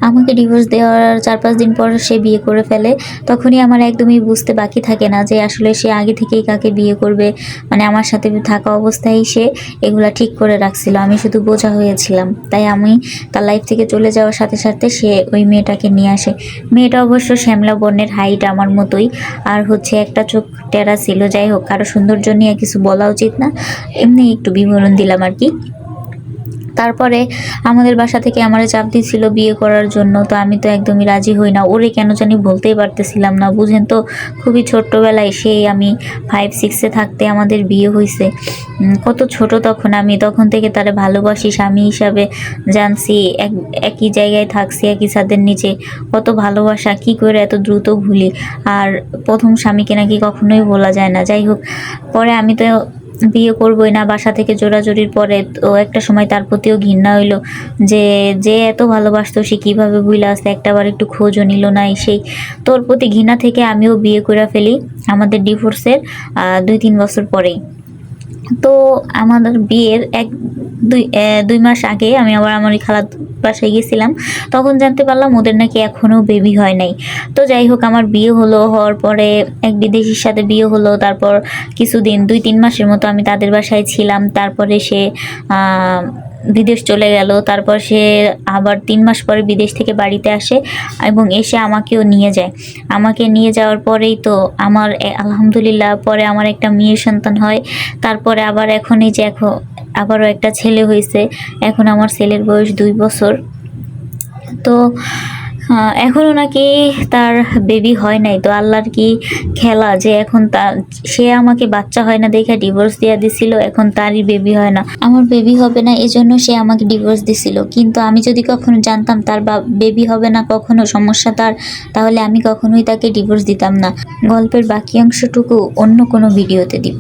আমাকে ডিভোর্স দেওয়ার 4-5 দিন পর সে বিয়ে করে ফেলে। তখনই আমার একদমই বুঝতে বাকি থাকে না যে আসলে সে আগে থেকেই কাকে বিয়ে করবে। মানে আমার সাথে থাকা অবস্থায় সে এগুলা ঠিক করে রাখছিল, আমি শুধু বোঝা হয়েছিলাম। তাই আমি তার লাইফ থেকে চলে যাওয়ার সাথে সাথে সে ওই মেয়েটাকে নিয়ে আসে। মেয়েটা অবশ্য শ্যামলা বর্ণের, হাইট আমার মতোই, আর হচ্ছে একটা চোখ টেরা ছিল। যাই হোক, কারো সৌন্দর্য নিয়ে কিছু বলা উচিত না, এমনি একটু বিবরণ দিলাম আর কি। তারপরে আমাদের বাসা থেকে আমারে চাপ দিচ্ছিল বিয়ে করার জন্য, তো আমি তো একদমই রাজি হই না। ওরে কেন জানি বলতেই পারতেছিলাম না, বুঝেন তো, খুবই ছোট্টবেলায়, সেই আমি 5-6-এ থাকতে আমাদের বিয়ে হয়েছে। কত ছোট তখন আমি, তখন থেকে তারে ভালোবাসি, স্বামী হিসাবে জানছি, একই জায়গায় থাকছি, একই ছাদের নিচে। কত ভালোবাসা, কি করে এত দ্রুত ভুলি। আর প্রথম স্বামীকে নাকি কখনোই ভোলা যায় না। যাই হোক, পরে আমি তো বিয়ে করবই না, বাসা থেকে জোরাজুরির পরে তো একটা সময় তার প্রতিও ঘৃণা হইলো যে যে এত ভালোবাসতো সে কিভাবে ভুইলা আছে, একটাবার একটু খোঁজও নিল না। সেই তোর প্রতি ঘৃণা থেকে আমিও বিয়ে করে ফেলি আমাদের ডিভোর্সের 2-3 বছর পরেই। তো আমাদের বিয়ের 1-2 মাস আগে আমি আবার আমার ওই খালার বাসায় গেছিলাম। তখন জানতে পারলাম ওদের নাকি এখনো বেবি হয় নাই। তো যাই হোক, আমার বিয়ে হলো, হওয়ার পরে এক বিদেশির সাথে বিয়ে হলো। তারপর কিছুদিন 2-3 মাসের মতো আমি তাদের বাসায় ছিলাম। তারপরে সে বিদেশ চলে গেল। তারপর সে আবার 3 মাস পরে বিদেশ থেকে বাড়িতে আসে এবং এসে আমাকেও নিয়ে যায়। আমাকে নিয়ে যাওয়ার পরেই তো আমার আলহামদুলিল্লাহ পরে আমার একটা মেয়ের সন্তান হয়। তারপরে আবার এখন এই যে আবারও একটা ছেলে হয়েছে। এখন আমার ছেলের বয়স 2 বছর। তো এখনও নাকি তার বেবি হয় নাই। তো আল্লাহর কি খেলা যে এখন সে আমাকে বাচ্চা হয় না দেখে ডিভোর্স দিয়ে দিছিল, এখন তারই বেবি হয় না, আমার বেবি হবে না, এজন্য সে আমাকে ডিভোর্স দিছিল। কিন্তু আমি যদি কখনো জানতাম তার বেবি হবে না, কখনো সমস্যা তার, তাহলে আমি কখনোই তাকে ডিভোর্স দিতাম না। গল্পের বাকি অংশটুকু অন্য কোনো ভিডিওতে দিব।